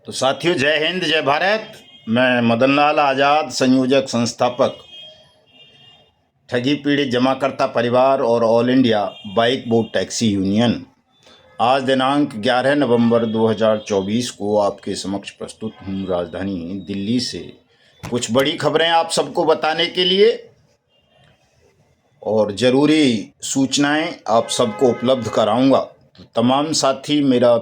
तो साथियों, जय हिंद जय भारत। मैं मदन लाल आज़ाद, संयोजक संस्थापक ठगी पीड़ित जमाकर्ता परिवार और all India bike board taxi union, आज दिनांक 11 नवंबर 2024 को आपके समक्ष प्रस्तुत हूँ राजधानी दिल्ली से कुछ बड़ी खबरें आप सबको बताने के लिए और ज़रूरी सूचनाएं आप सबको उपलब्ध कराऊंगा। तो तमाम साथी मेरा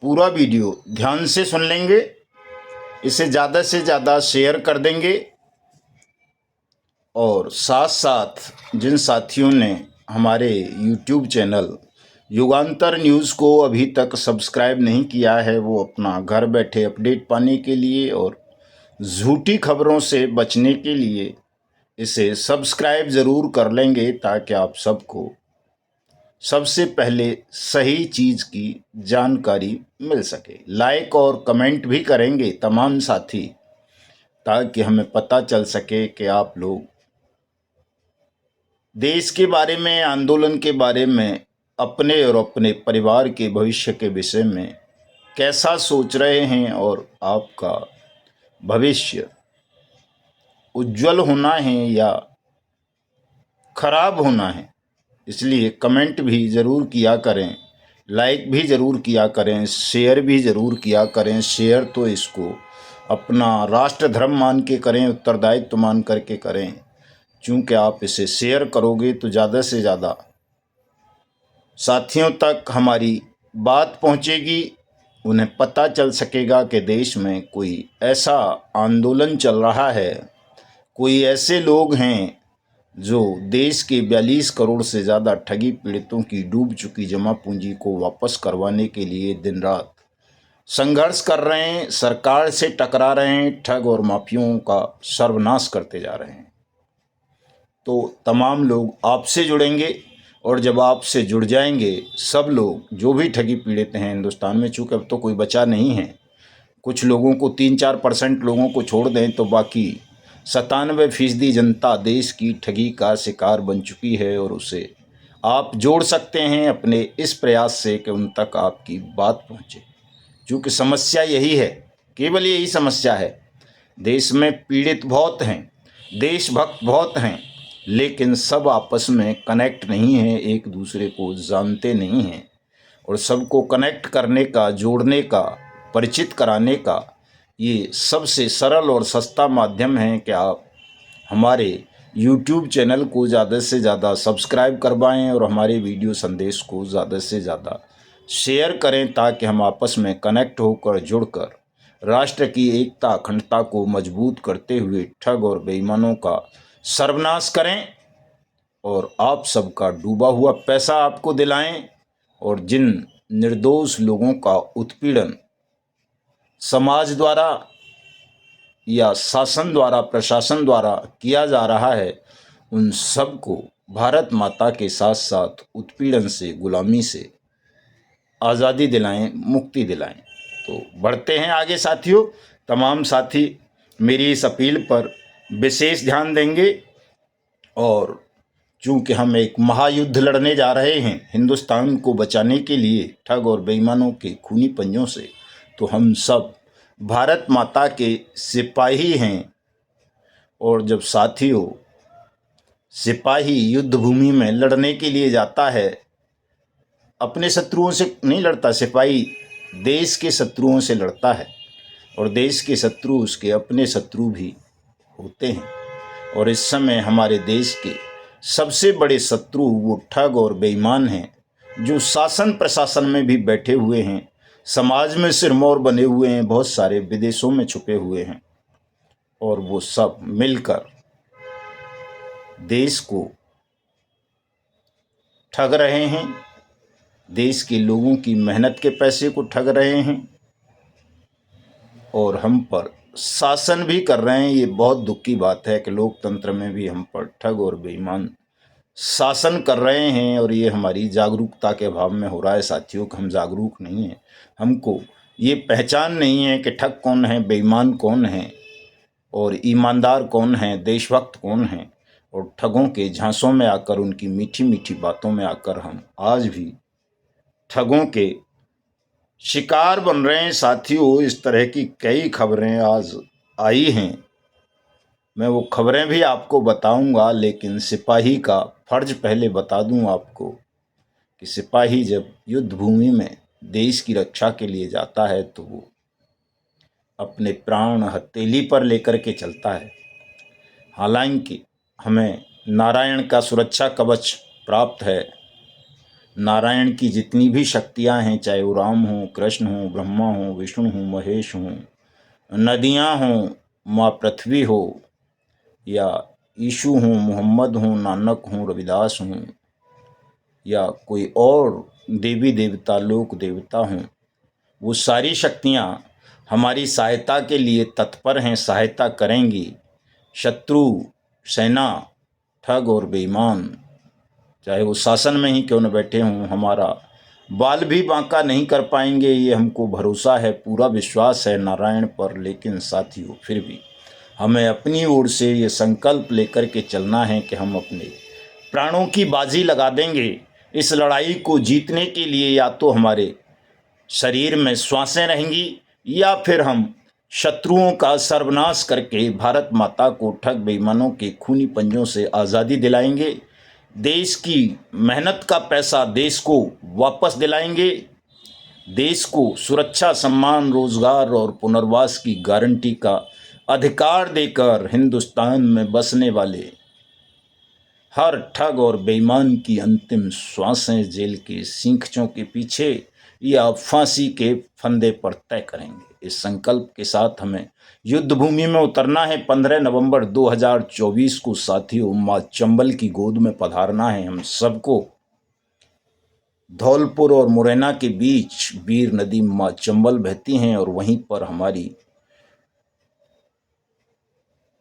पूरा वीडियो ध्यान से सुन लेंगे, इसे ज़्यादा से ज़्यादा शेयर कर देंगे और साथ साथ जिन साथियों ने हमारे YouTube चैनल युगांतर न्यूज़ को अभी तक सब्सक्राइब नहीं किया है, वो अपना घर बैठे अपडेट पाने के लिए और झूठी खबरों से बचने के लिए इसे सब्सक्राइब ज़रूर कर लेंगे, ताकि आप सबको सबसे पहले सही चीज़ की जानकारी मिल सके। लाइक और कमेंट भी करेंगे तमाम साथी, ताकि हमें पता चल सके कि आप लोग देश के बारे में, आंदोलन के बारे में, अपने और अपने परिवार के भविष्य के विषय में कैसा सोच रहे हैं और आपका भविष्य उज्जवल होना है या खराब होना है। इसलिए कमेंट भी ज़रूर किया करें, लाइक भी ज़रूर किया करें, शेयर भी ज़रूर किया करें। शेयर तो इसको अपना राष्ट्र धर्म मान के करें, उत्तरदायित्व मान करके करें, क्योंकि आप इसे शेयर करोगे तो ज़्यादा से ज़्यादा साथियों तक हमारी बात पहुंचेगी। उन्हें पता चल सकेगा कि देश में कोई ऐसा आंदोलन चल रहा है, कोई ऐसे लोग हैं जो देश के 42 करोड़ से ज़्यादा ठगी पीड़ितों की डूब चुकी जमा पूंजी को वापस करवाने के लिए दिन रात संघर्ष कर रहे हैं, सरकार से टकरा रहे हैं, ठग और माफियों का सर्वनाश करते जा रहे हैं। तो तमाम लोग आपसे जुड़ेंगे और जब आपसे जुड़ जाएंगे सब लोग जो भी ठगी पीड़ित हैं हिंदुस्तान में, चूँकि अब तो कोई बचा नहीं है, कुछ लोगों को 3-4% लोगों को छोड़ दें तो बाकी 97% जनता देश की ठगी का शिकार बन चुकी है। और उसे आप जोड़ सकते हैं अपने इस प्रयास से कि उन तक आपकी बात पहुंचे, क्योंकि समस्या यही है, केवल यही समस्या है। देश में पीड़ित बहुत हैं, देशभक्त बहुत हैं, लेकिन सब आपस में कनेक्ट नहीं हैं, एक दूसरे को जानते नहीं हैं। और सबको कनेक्ट करने का, जोड़ने का, परिचित कराने का ये सबसे सरल और सस्ता माध्यम है कि आप हमारे YouTube चैनल को ज़्यादा से ज़्यादा सब्सक्राइब करवाएं और हमारे वीडियो संदेश को ज़्यादा से ज़्यादा शेयर करें, ताकि हम आपस में कनेक्ट होकर, जुड़कर राष्ट्र की एकता अखंडता को मजबूत करते हुए ठग और बेईमानों का सर्वनाश करें और आप सबका डूबा हुआ पैसा आपको दिलाएं। और जिन निर्दोष लोगों का उत्पीड़न समाज द्वारा या शासन द्वारा, प्रशासन द्वारा किया जा रहा है, उन सबको भारत माता के साथ साथ उत्पीड़न से, गुलामी से आज़ादी दिलाएं, मुक्ति दिलाएं। तो बढ़ते हैं आगे साथियों। तमाम साथी मेरी इस अपील पर विशेष ध्यान देंगे और चूँकि हम एक महायुद्ध लड़ने जा रहे हैं हिंदुस्तान को बचाने के लिए ठग और बेईमानों के खूनी पंजों से, तो हम सब भारत माता के सिपाही हैं। और जब साथियों सिपाही युद्ध भूमि में लड़ने के लिए जाता है, अपने शत्रुओं से नहीं लड़ता, सिपाही देश के शत्रुओं से लड़ता है। और देश के शत्रु उसके अपने शत्रु भी होते हैं। और इस समय हमारे देश के सबसे बड़े शत्रु वो ठग और बेईमान हैं, जो शासन प्रशासन में भी बैठे हुए हैं, समाज में सिरमौर बने हुए हैं, बहुत सारे विदेशों में छुपे हुए हैं। और वो सब मिलकर देश को ठग रहे हैं, देश के लोगों की मेहनत के पैसे को ठग रहे हैं और हम पर शासन भी कर रहे हैं। ये बहुत दुख की बात है कि लोकतंत्र में भी हम पर ठग और बेईमान शासन कर रहे हैं। और ये हमारी जागरूकता के अभाव में हो रहा है साथियों, कि हम जागरूक नहीं हैं, हमको ये पहचान नहीं है कि ठग कौन है, बेईमान कौन है और ईमानदार कौन है, देशभक्त कौन है। और ठगों के झांसों में आकर, उनकी मीठी मीठी बातों में आकर हम आज भी ठगों के शिकार बन रहे हैं साथियों। इस तरह की कई खबरें आज आई हैं। मैं वो खबरें भी आपको बताऊंगा, लेकिन सिपाही का फर्ज पहले बता दूं आपको कि सिपाही जब युद्ध भूमि में देश की रक्षा के लिए जाता है तो वो अपने प्राण हथेली पर लेकर के चलता है। हालांकि हमें नारायण का सुरक्षा कवच प्राप्त है। नारायण की जितनी भी शक्तियां हैं, चाहे वो राम हो, कृष्ण हो, ब्रह्मा हो, विष्णु हो, महेश हो, नदियां हो, माँ पृथ्वी हो, या यीशु हो, मोहम्मद हो, नानक हो, रविदास हो, या कोई और देवी देवता, लोक देवता हों, वो सारी शक्तियां हमारी सहायता के लिए तत्पर हैं, सहायता करेंगी। शत्रु सेना, ठग और बेईमान, चाहे वो शासन में ही क्यों न बैठे हों, हमारा बाल भी बांका नहीं कर पाएंगे। ये हमको भरोसा है, पूरा विश्वास है नारायण पर। लेकिन साथियों, फिर भी हमें अपनी ओर से ये संकल्प लेकर के चलना है कि हम अपने प्राणों की बाजी लगा देंगे इस लड़ाई को जीतने के लिए। या तो हमारे शरीर में श्वासें रहेंगी, या फिर हम शत्रुओं का सर्वनाश करके भारत माता को ठग बेईमानों के खूनी पंजों से आज़ादी दिलाएंगे। देश की मेहनत का पैसा देश को वापस दिलाएंगे। देश को सुरक्षा, सम्मान, रोजगार और पुनर्वास की गारंटी का अधिकार देकर हिंदुस्तान में बसने वाले हर ठग और बेईमान की अंतिम श्वासें जेल के सींखचों के पीछे या फांसी के फंदे पर तय करेंगे। इस संकल्प के साथ हमें युद्ध भूमि में उतरना है। 15 नवंबर 2024 को साथियों माँ चंबल की गोद में पधारना है हम सबको। धौलपुर और मुरैना के बीच वीर नदी माँ चंबल बहती हैं और वहीं पर हमारी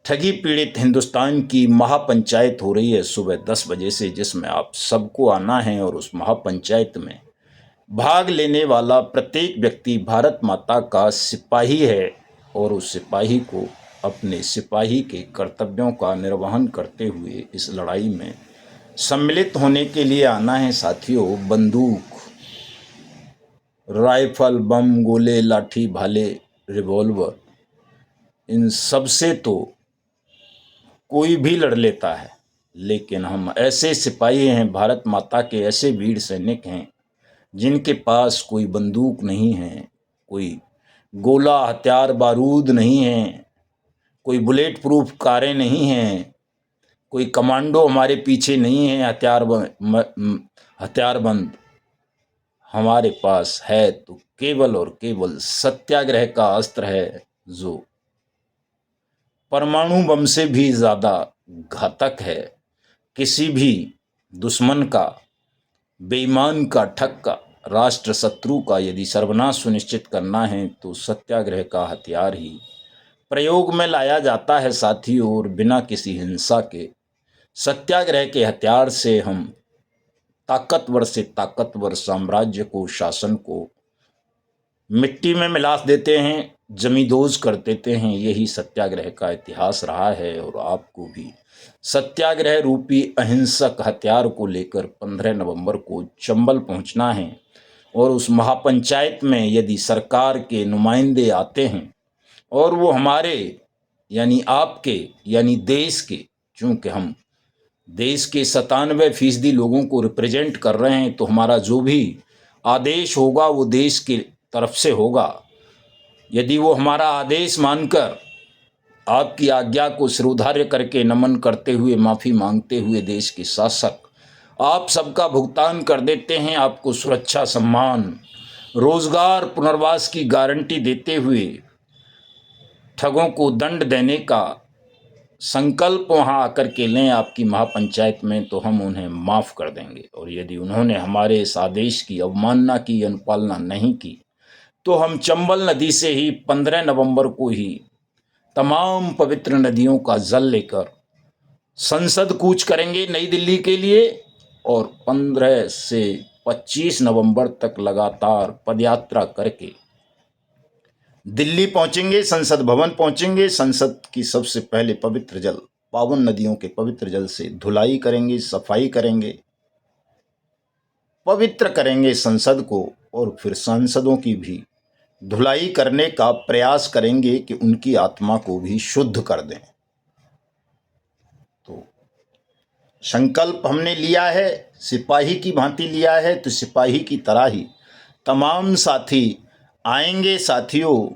ठगी पीड़ित हिंदुस्तान की महापंचायत हो रही है सुबह 10 बजे से, जिसमें आप सबको आना है। और उस महापंचायत में भाग लेने वाला प्रत्येक व्यक्ति भारत माता का सिपाही है और उस सिपाही को अपने सिपाही के कर्तव्यों का निर्वहन करते हुए इस लड़ाई में सम्मिलित होने के लिए आना है साथियों। बंदूक, राइफल, बम, गोले, लाठी, भाले, रिवॉल्वर, इन सब से तो कोई भी लड़ लेता है, लेकिन हम ऐसे सिपाही हैं, भारत माता के ऐसे वीर सैनिक हैं जिनके पास कोई बंदूक नहीं है, कोई गोला, हथियार, बारूद नहीं है, कोई बुलेट प्रूफ कारें नहीं हैं, कोई कमांडो हमारे पीछे नहीं है हथियारबंद। हमारे पास है तो केवल और केवल सत्याग्रह का अस्त्र है, जो परमाणु बम से भी ज़्यादा घातक है। किसी भी दुश्मन का, बेईमान का, ठग का, राष्ट्र शत्रु का यदि सर्वनाश सुनिश्चित करना है तो सत्याग्रह का हथियार ही प्रयोग में लाया जाता है साथियों। और बिना किसी हिंसा के सत्याग्रह के हथियार से हम ताकतवर से ताकतवर साम्राज्य को, शासन को मिट्टी में मिला देते हैं, जमींदोज कर देते हैं। यही सत्याग्रह का इतिहास रहा है। और आपको भी सत्याग्रह रूपी अहिंसक हथियार को लेकर 15 नवंबर को चंबल पहुंचना है। और उस महापंचायत में यदि सरकार के नुमाइंदे आते हैं और वो हमारे यानी आपके यानी देश के, चूंकि हम देश के 97% लोगों को रिप्रेजेंट कर रहे हैं, तो हमारा जो भी आदेश होगा वो देश की तरफ से होगा। यदि वो हमारा आदेश मानकर आपकी आज्ञा को शिरोधार्य करके नमन करते हुए, माफ़ी मांगते हुए देश के शासक आप सबका भुगतान कर देते हैं, आपको सुरक्षा, सम्मान, रोजगार, पुनर्वास की गारंटी देते हुए ठगों को दंड देने का संकल्प वहां आकर के लें आपकी महापंचायत में, तो हम उन्हें माफ़ कर देंगे। और यदि उन्होंने हमारे इस आदेश की अवमानना की, अनुपालना नहीं की, तो हम चंबल नदी से ही 15 नवंबर को ही तमाम पवित्र नदियों का जल लेकर संसद कूच करेंगे नई दिल्ली के लिए। और 15 से 25 नवंबर तक लगातार पदयात्रा करके दिल्ली पहुंचेंगे, संसद भवन पहुंचेंगे। संसद की सबसे पहले पवित्र जल, पावन नदियों के पवित्र जल से धुलाई करेंगे, सफाई करेंगे। पवित्र करेंगे संसद को, और फिर सांसदों की भी धुलाई करने का प्रयास करेंगे कि उनकी आत्मा को भी शुद्ध कर दें। तो संकल्प हमने लिया है, सिपाही की भांति लिया है, तो सिपाही की तरह ही तमाम साथी आएंगे साथियों।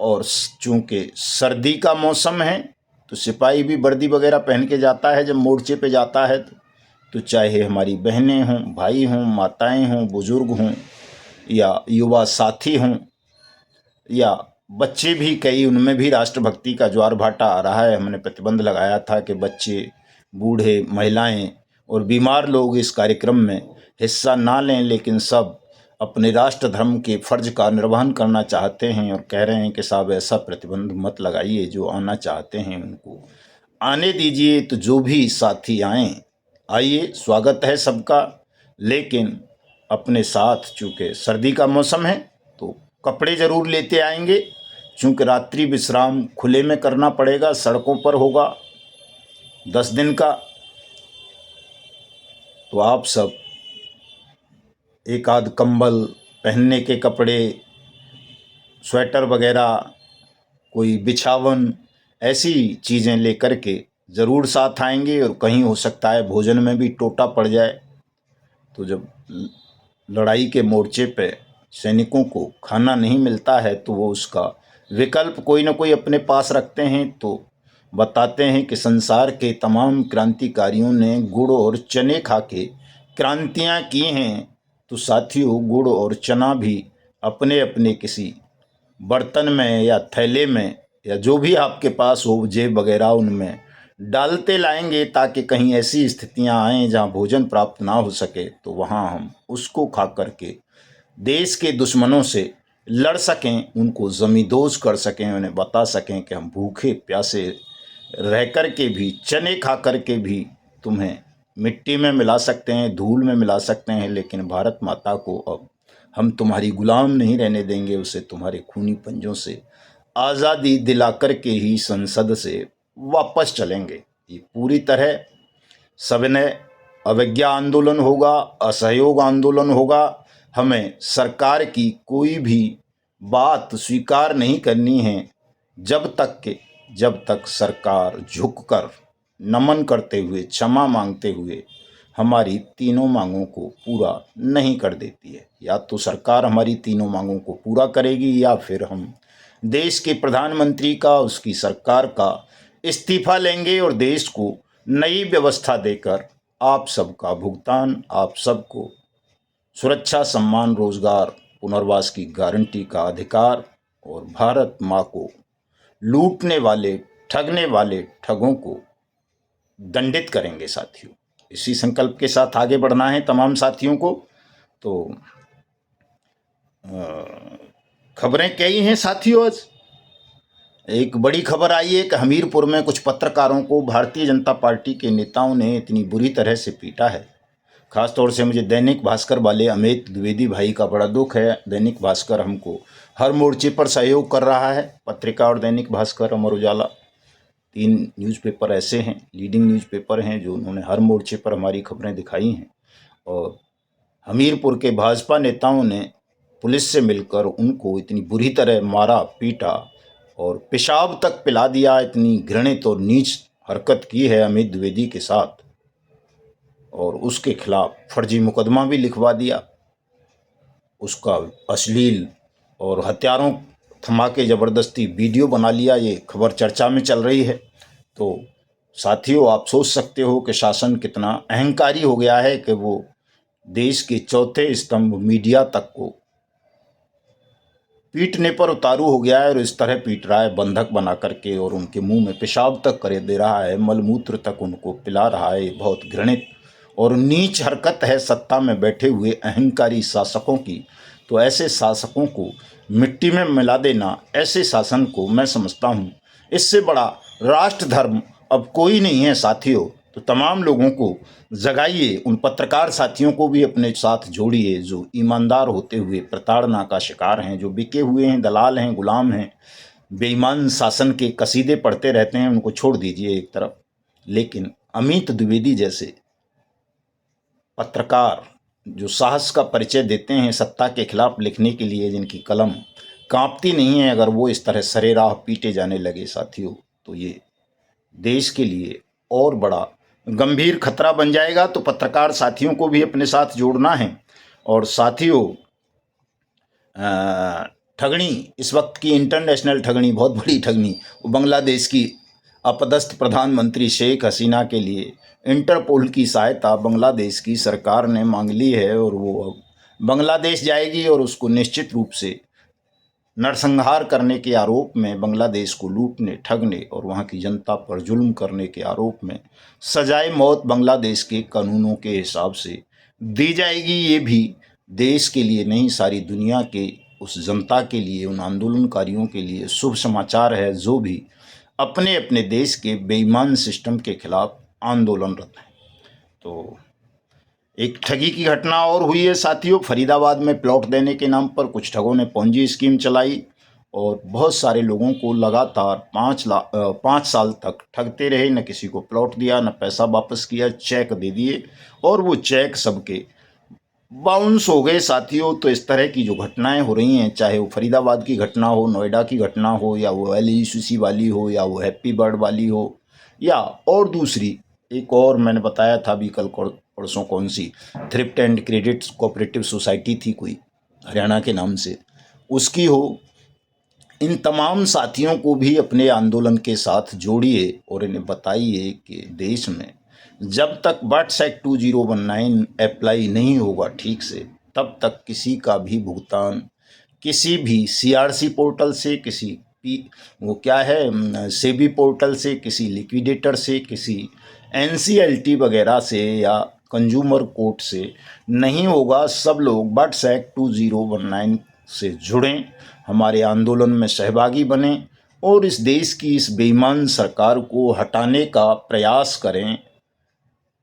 और चूंकि सर्दी का मौसम है तो सिपाही भी वर्दी वगैरह पहन के जाता है जब मोर्चे पे जाता है। तो चाहे हमारी बहनें हों, भाई हों, माताएं हों, बुजुर्ग हों, या युवा साथी हों, या बच्चे भी, कई उनमें भी राष्ट्रभक्ति का ज्वार भाटा आ रहा है। हमने प्रतिबंध लगाया था कि बच्चे, बूढ़े, महिलाएं और बीमार लोग इस कार्यक्रम में हिस्सा ना लें, लेकिन सब अपने राष्ट्र धर्म के फर्ज का निर्वहन करना चाहते हैं और कह रहे हैं कि साहब ऐसा प्रतिबंध मत लगाइए, जो आना चाहते हैं उनको आने दीजिए। तो जो भी साथी आएँ, आइए, स्वागत है सबका, लेकिन अपने साथ, चूँकि सर्दी का मौसम है तो कपड़े ज़रूर लेते आएंगे, चूँकि रात्रि विश्राम खुले में करना पड़ेगा, सड़कों पर होगा 10 दिन का। तो आप सब एक आध कंबल, पहनने के कपड़े, स्वेटर वगैरह, कोई बिछावन, ऐसी चीज़ें लेकर के ज़रूर साथ आएंगे। और कहीं हो सकता है भोजन में भी टोटा पड़ जाए, तो जब लड़ाई के मोर्चे पे सैनिकों को खाना नहीं मिलता है तो वो उसका विकल्प कोई ना कोई अपने पास रखते हैं। तो बताते हैं कि संसार के तमाम क्रांतिकारियों ने गुड़ और चने खा के क्रांतियाँ की हैं। तो साथियों, गुड़ और चना भी अपने अपने किसी बर्तन में या थैले में, या जो भी आपके पास हो, जेब वगैरह, उनमें डालते लाएंगे, ताकि कहीं ऐसी स्थितियां आएं जहां भोजन प्राप्त ना हो सके तो वहां हम उसको खा करके देश के दुश्मनों से लड़ सकें, उनको जमींदोज कर सकें, उन्हें बता सकें कि हम भूखे प्यासे रह कर के भी, चने खा कर के भी तुम्हें मिट्टी में मिला सकते हैं, धूल में मिला सकते हैं, लेकिन भारत माता को अब हम तुम्हारी गुलाम नहीं रहने देंगे। उसे तुम्हारे खूनी पंजों से आज़ादी दिला कर के ही संसद से वापस चलेंगे। ये पूरी तरह सविनय अवज्ञा आंदोलन होगा, असहयोग आंदोलन होगा। हमें सरकार की कोई भी बात स्वीकार नहीं करनी है जब तक सरकार झुककर, नमन करते हुए, क्षमा मांगते हुए हमारी तीनों मांगों को पूरा नहीं कर देती है। या तो सरकार हमारी तीनों मांगों को पूरा करेगी, या फिर हम देश के प्रधानमंत्री का, उसकी सरकार का इस्तीफा लेंगे और देश को नई व्यवस्था देकर आप सबका भुगतान, आप सबको सुरक्षा, सम्मान, रोजगार, पुनर्वास की गारंटी का अधिकार, और भारत माँ को लूटने वाले, ठगने वाले ठगों को दंडित करेंगे साथियों। इसी संकल्प के साथ आगे बढ़ना है तमाम साथियों को। तो खबरें कई हैं साथियों। आज एक बड़ी खबर आई है कि हमीरपुर में कुछ पत्रकारों को भारतीय जनता पार्टी के नेताओं ने इतनी बुरी तरह से पीटा है। खासतौर से मुझे दैनिक भास्कर वाले अमित द्विवेदी भाई का बड़ा दुख है। दैनिक भास्कर हमको हर मोर्चे पर सहयोग कर रहा है। पत्रिका और दैनिक भास्कर, अमर उजाला, 3 न्यूज़पेपर ऐसे हैं, लीडिंग न्यूज़पेपर हैं, जो उन्होंने हर मोर्चे पर हमारी खबरें दिखाई हैं। और हमीरपुर के भाजपा नेताओं ने पुलिस से मिलकर उनको इतनी बुरी तरह मारा, पीटा और पेशाब तक पिला दिया। इतनी घृणित और नीच हरकत की है अमित द्विवेदी के साथ, और उसके खिलाफ फर्जी मुकदमा भी लिखवा दिया। उसका अश्लील और हथियारों थमा के ज़बरदस्ती वीडियो बना लिया। ये खबर चर्चा में चल रही है। तो साथियों, आप सोच सकते हो कि शासन कितना अहंकारी हो गया है कि वो देश के चौथे स्तंभ मीडिया तक को पीटने पर उतारू हो गया है, और इस तरह पीट रहा है बंधक बना करके, और उनके मुंह में पेशाब तक कर दे रहा है, मलमूत्र तक उनको पिला रहा है। बहुत घृणित और नीच हरकत है सत्ता में बैठे हुए अहंकारी शासकों की। तो ऐसे शासकों को मिट्टी में मिला देना, ऐसे शासन को मैं समझता हूँ इससे बड़ा राष्ट्र धर्म अब कोई नहीं है साथियों। तो तमाम लोगों को जगाइए, उन पत्रकार साथियों को भी अपने साथ जोड़िए जो ईमानदार होते हुए प्रताड़ना का शिकार हैं, जो बिके हुए हैं, दलाल हैं, गुलाम हैं, बेईमान शासन के कसीदे पढ़ते रहते हैं। उनको छोड़ दीजिए एक तरफ। लेकिन अमित द्विवेदी जैसे पत्रकार जो साहस का परिचय देते हैं सत्ता के खिलाफ लिखने के लिए, जिनकी कलम कांपती नहीं है, अगर वो इस तरह सरेराह पीटे जाने लगे साथियों, तो ये देश के लिए और बड़ा गंभीर खतरा बन जाएगा। तो पत्रकार साथियों को भी अपने साथ जोड़ना है। और साथियों, ठगनी इस वक्त की इंटरनेशनल ठगनी, बहुत बड़ी ठगनी, वो बांग्लादेश की अपदस्थ प्रधानमंत्री शेख हसीना के लिए इंटरपोल की सहायता बांग्लादेश की सरकार ने मांग ली है। और वो अब बांग्लादेश जाएगी और उसको निश्चित रूप से नरसंहार करने के आरोप में, बांग्लादेश को लूटने, ठगने और वहाँ की जनता पर जुल्म करने के आरोप में सजाए मौत बांग्लादेश के कानूनों के हिसाब से दी जाएगी। ये भी देश के लिए नहीं, सारी दुनिया के उस जनता के लिए, उन आंदोलनकारियों के लिए शुभ समाचार है जो भी अपने अपने देश के बेईमान सिस्टम के खिलाफ आंदोलनरत हैं। तो एक ठगी की घटना और हुई है साथियों। फरीदाबाद में प्लॉट देने के नाम पर कुछ ठगों ने पोंजी स्कीम चलाई और बहुत सारे लोगों को लगातार 5 साल तक ठगते रहे। न किसी को प्लॉट दिया, न पैसा वापस किया, चेक दे दिए और वो चेक सबके बाउंस हो गए साथियों। तो इस तरह की जो घटनाएं हो रही हैं, चाहे वो फरीदाबाद की घटना हो, नोएडा की घटना हो, या वो LECC वाली हो, या वो हैप्पी बर्ड वाली हो, या और दूसरी एक और मैंने बताया था अभी कल परसों, कौन सी thrift and credit cooperative society थी कोई हरियाणा के नाम से, उसकी हो। इन तमाम साथियों को भी अपने आंदोलन के साथ जोड़िए और इन्हें बताइए कि देश में जब तक बट्स एक्ट 2019 अप्लाई नहीं होगा ठीक से, तब तक किसी का भी भुगतान किसी भी CRC पोर्टल से, किसी वो क्या है सेबी पोर्टल से, किसी लिक्विडेटर से, किसी NCLT वगैरह से या कंज्यूमर कोर्ट से नहीं होगा। सब लोग बट्स एक्ट 2019 से जुड़ें, हमारे आंदोलन में सहभागी बने और इस देश की इस बेईमान सरकार को हटाने का प्रयास करें,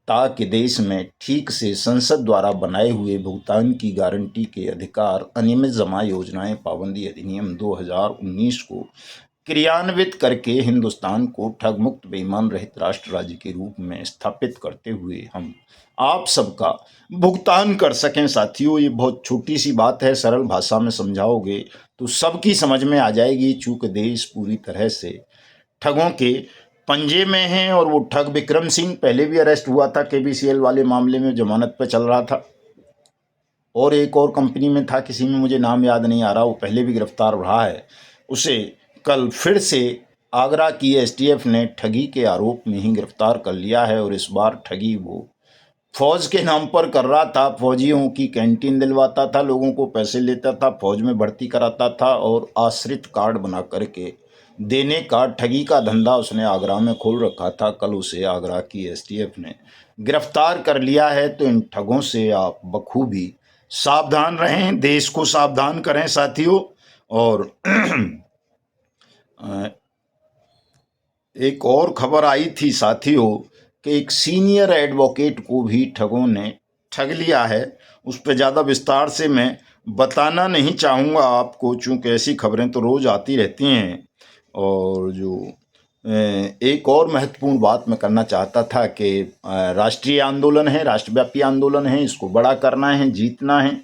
ताकि देश में ठीक से संसद द्वारा बनाए हुए भुगतान की गारंटी के अधिकार, अनियमित जमा योजनाएं, पाबंदी अधिनियम 2019 को क्रियान्वित करके हिंदुस्तान को ठग मुक्त बेईमान रहित राष्ट्र राज्य के रूप में स्थापित करते हुए हम आप सबका भुगतान कर सकें। साथियों, ये बहुत छोटी सी बात है, सरल भाषा में समझाओगे तो सबकी समझ में आ जाएगी। चूंकि देश पूरी तरह से ठगों के पंजे में है और वो ठग विक्रम सिंह पहले भी अरेस्ट हुआ था KBCL वाले मामले में, जमानत पर चल रहा था, और एक और कंपनी में था, किसी में मुझे नाम याद नहीं आ रहा, वो पहले भी गिरफ्तार रहा है। उसे कल फिर से आगरा की STF ने ठगी के आरोप में ही गिरफ्तार कर लिया है। और इस बार ठगी वो फौज के नाम पर कर रहा था। फौजियों की कैंटीन दिलवाता था, लोगों को पैसे लेता था, फौज में भर्ती कराता था और आश्रित कार्ड बना करके देने का ठगी का धंधा उसने आगरा में खोल रखा था। कल उसे आगरा की STF ने गिरफ्तार कर लिया है। तो इन ठगों से आप बखूबी सावधान रहें, देश को सावधान करें साथियों। और एक और खबर आई थी साथियों कि एक सीनियर एडवोकेट को भी ठगों ने ठग लिया है। उस पर ज़्यादा विस्तार से मैं बताना नहीं चाहूँगा आपको, चूँकि ऐसी खबरें तो रोज़ आती रहती हैं। और जो एक और महत्वपूर्ण बात मैं करना चाहता था कि राष्ट्रीय आंदोलन है, राष्ट्रव्यापी आंदोलन है, इसको बड़ा करना है, जीतना है,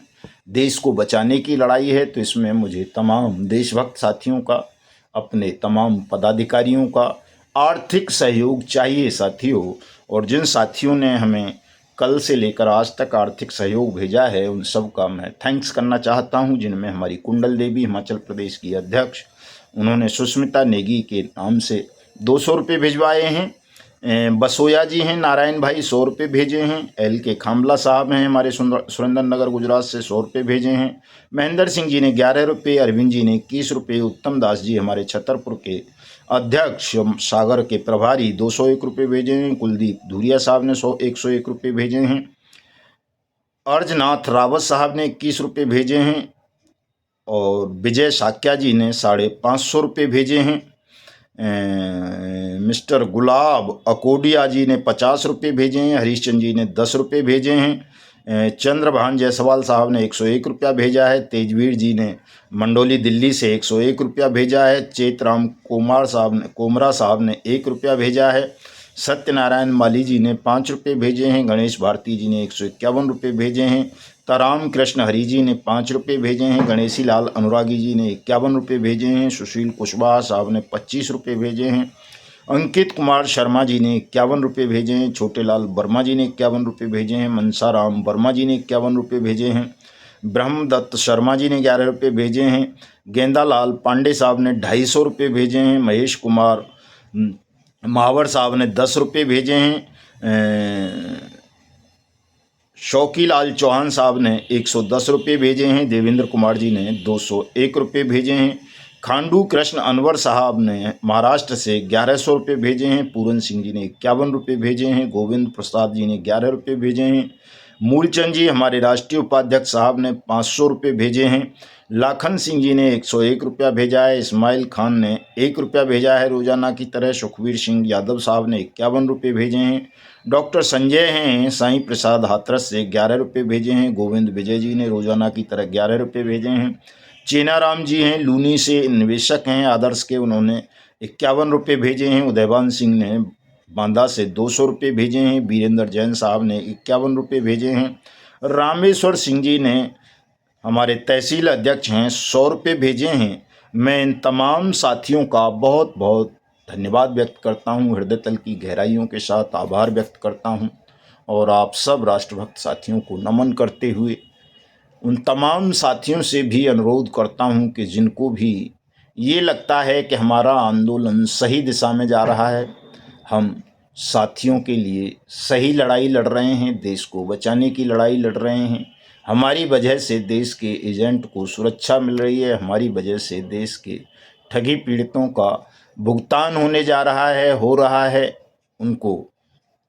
देश को बचाने की लड़ाई है। तो इसमें मुझे तमाम देशभक्त साथियों का, अपने तमाम पदाधिकारियों का आर्थिक सहयोग चाहिए साथियों। और जिन साथियों ने हमें कल से लेकर आज तक आर्थिक सहयोग भेजा है, उन सब का मैं थैंक्स करना चाहता हूं, जिनमें हमारी कुंडल देवी हिमाचल प्रदेश की अध्यक्ष, उन्होंने सुष्मिता नेगी के नाम से 200 रुपये भिजवाए हैं। बसोया जी हैं, नारायण भाई 100 रुपये भेजे हैं। LK खामला साहब हैं हमारे सुरेंद्र नगर गुजरात से 100 रुपये भेजे हैं। महेंद्र सिंह जी ने 11 रुपये, अरविंद जी ने 21 रुपये, उत्तम दास जी हमारे छतरपुर के अध्यक्ष सागर के प्रभारी 201 रुपये भेजे हैं। कुलदीप धुरिया साहब ने 101 रुपये भेजे हैं। अर्जनाथ रावत साहब ने 21 रुपये भेजे हैं। और विजय साक्या जी ने 550 रुपये भेजे हैं। मिस्टर गुलाब अकोडिया जी ने 50 रुपये भेजे हैं। हरीशचंद जी ने 10 रुपये भेजे हैं। चंद्रभान जायसवाल साहब ने 101 रुपया भेजा है। तेजवीर जी ने मंडोली दिल्ली से 101 रुपया भेजा है। चेतराम कोमरा साहब ने 1 रुपया भेजा है। सत्यनारायण माली जी ने 5 रुपये भेजे हैं। गणेश भारती जी ने 151 रुपये भेजे हैं। तराम कृष्ण हरी जी ने 5 रुपये भेजे हैं। गणेशी लाल अनुरागी जी ने 51 रुपये भेजे हैं। सुशील कुशवाहा साहब ने 25 रुपये भेजे हैं। अंकित कुमार शर्मा जी ने 51 रुपये भेजे हैं। छोटेलाल वर्मा जी ने 51 रुपये भेजे हैं। मनसाराम वर्मा जी ने 51 रुपये भेजे हैं। ब्रह्मदत्त शर्मा जी ने 11 रुपये भेजे हैं। गेंदालाल पांडे साहब ने 250 रुपये भेजे हैं। महेश कुमार महावर साहब ने 10 रुपये भेजे हैं। शौकीलाल चौहान साहब ने 110 रुपये भेजे हैं। देवेंद्र कुमार जी ने 201 रुपये भेजे हैं। खांडू कृष्ण अनवर साहब ने महाराष्ट्र से 1100 रुपये भेजे हैं। पूरन सिंह जी ने 51 रुपये भेजे हैं। गोविंद प्रसाद जी ने 11 रुपये भेजे हैं। मूलचंद जी हमारे राष्ट्रीय उपाध्यक्ष साहब ने 500 रुपये भेजे हैं। लाखन सिंह जी ने 101 रुपया भेजा है। इस्माइल खान ने 1 रुपया भेजा है रोजाना की तरह। सुखवीर सिंह यादव साहब ने 51 रुपये भेजे हैं। डॉक्टर संजय हैं साईं प्रसाद हाथरस से 11 रुपये भेजे हैं। गोविंद विजय जी ने रोजाना की तरह 11 रुपये भेजे हैं। चेनाराम जी हैं लूनी से निवेशक हैं आदर्श के, उन्होंने 51 रुपये भेजे हैं। उदयवान सिंह ने बांदा से 200 रुपये भेजे हैं। वीरेंद्र जैन साहब ने 51 रुपये भेजे हैं। रामेश्वर सिंह जी ने हमारे तहसील अध्यक्ष हैं 100 रुपये भेजे हैं। मैं इन तमाम साथियों का बहुत बहुत धन्यवाद व्यक्त करता हूं, हृदय तल की गहराइयों के साथ आभार व्यक्त करता हूं और आप सब राष्ट्रभक्त साथियों को नमन करते हुए उन तमाम साथियों से भी अनुरोध करता हूं कि जिनको भी ये लगता है कि हमारा आंदोलन सही दिशा में जा रहा है, हम साथियों के लिए सही लड़ाई लड़ रहे हैं, देश को बचाने की लड़ाई लड़ रहे हैं, हमारी वजह से देश के एजेंट को सुरक्षा मिल रही है, हमारी वजह से देश के ठगी पीड़ितों का भुगतान होने जा रहा है, हो रहा है, उनको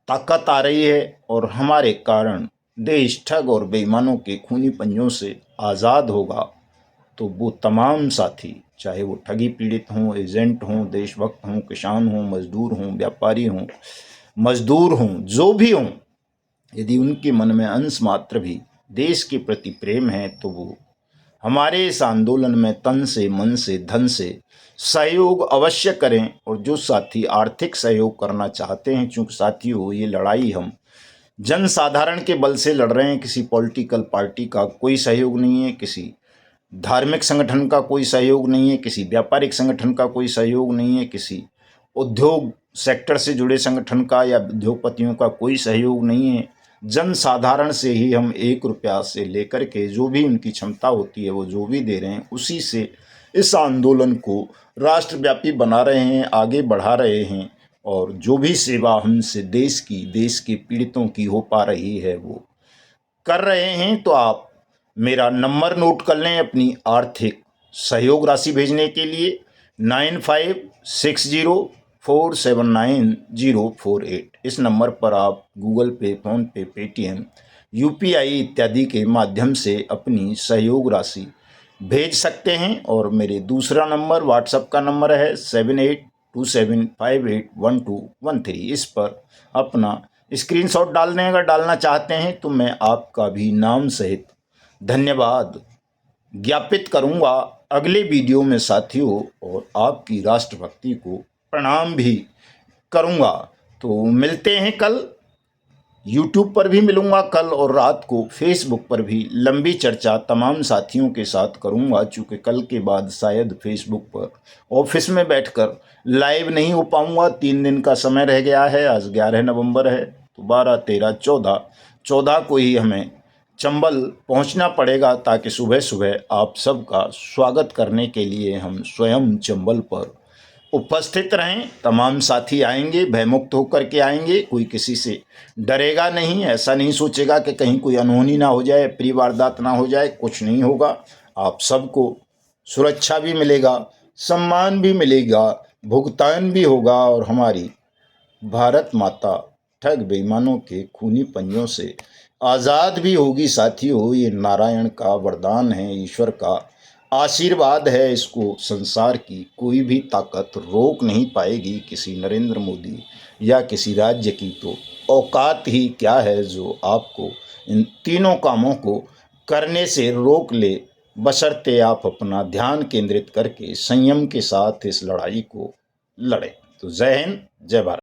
ताकत आ रही है और हमारे कारण देश ठग और बेईमानों के खूनी पंजों से आज़ाद होगा। तो वो तमाम साथी, चाहे वो ठगी पीड़ित हों, एजेंट हों, देशभक्त हों, किसान हों, मजदूर हों, व्यापारी हों, मजदूर हों, जो भी हों, यदि उनके मन में अंश मात्र भी देश के प्रति प्रेम है तो वो हमारे इस आंदोलन में तन से, मन से, धन से सहयोग अवश्य करें। और जो साथी आर्थिक सहयोग करना चाहते हैं, चूँकि साथियों ये लड़ाई हम जन साधारण के बल से लड़ रहे हैं, किसी पॉलिटिकल पार्टी का कोई सहयोग नहीं है, किसी धार्मिक संगठन का कोई सहयोग नहीं है, किसी व्यापारिक संगठन का कोई सहयोग नहीं है, किसी उद्योग सेक्टर से जुड़े संगठन का या उद्योगपतियों का कोई सहयोग नहीं है। जन साधारण से ही हम 1 रुपया से लेकर के जो भी उनकी क्षमता होती है वो जो भी दे रहे हैं, उसी से इस आंदोलन को राष्ट्रव्यापी बना रहे हैं, आगे बढ़ा रहे हैं और जो भी सेवा हमसे देश की, देश के पीड़ितों की हो पा रही है वो कर रहे हैं। तो आप मेरा नंबर नोट कर लें अपनी आर्थिक सहयोग राशि भेजने के लिए 9560479048। इस नंबर पर आप गूगल पे, फ़ोन पे, पेटीएम, यूपीआई इत्यादि के माध्यम से अपनी सहयोग राशि भेज सकते हैं। और मेरे दूसरा नंबर व्हाट्सएप का नंबर है 7827581213। इस पर अपना स्क्रीनशॉट डाल दें अगर डालना चाहते हैं, तो मैं आपका भी नाम सहित धन्यवाद ज्ञापित करूंगा अगले वीडियो में साथियों, और आपकी राष्ट्रभक्ति को प्रणाम भी करूंगा। तो मिलते हैं कल, यूट्यूब पर भी मिलूंगा कल और रात को फेसबुक पर भी लंबी चर्चा तमाम साथियों के साथ करूंगा, चूँकि कल के बाद शायद फेसबुक पर ऑफिस में बैठकर लाइव नहीं हो पाऊंगा। 3 दिन का समय रह गया है, आज 11 नवंबर है, तो 12, 13, 14 को ही हमें चंबल पहुंचना पड़ेगा, ताकि सुबह सुबह आप सबका स्वागत करने के लिए हम स्वयं चंबल पर उपस्थित रहें। तमाम साथी आएंगे, भयमुक्त होकर के आएंगे, कोई किसी से डरेगा नहीं, ऐसा नहीं सोचेगा कि कहीं कोई अनहोनी ना हो जाए, प्री वारदात ना हो जाए, कुछ नहीं होगा। आप सबको सुरक्षा भी मिलेगा, सम्मान भी मिलेगा, भुगतान भी होगा और हमारी भारत माता ठग बेईमानों के खूनी पंजों से आज़ाद भी होगी। साथियों ये नारायण का वरदान है, ईश्वर का आशीर्वाद है, इसको संसार की कोई भी ताकत रोक नहीं पाएगी। किसी नरेंद्र मोदी या किसी राज्य की तो औकात ही क्या है जो आपको इन तीनों कामों को करने से रोक ले, बशर्ते आप अपना ध्यान केंद्रित करके संयम के साथ इस लड़ाई को लड़ें। तो जय हिंद, जय भारत।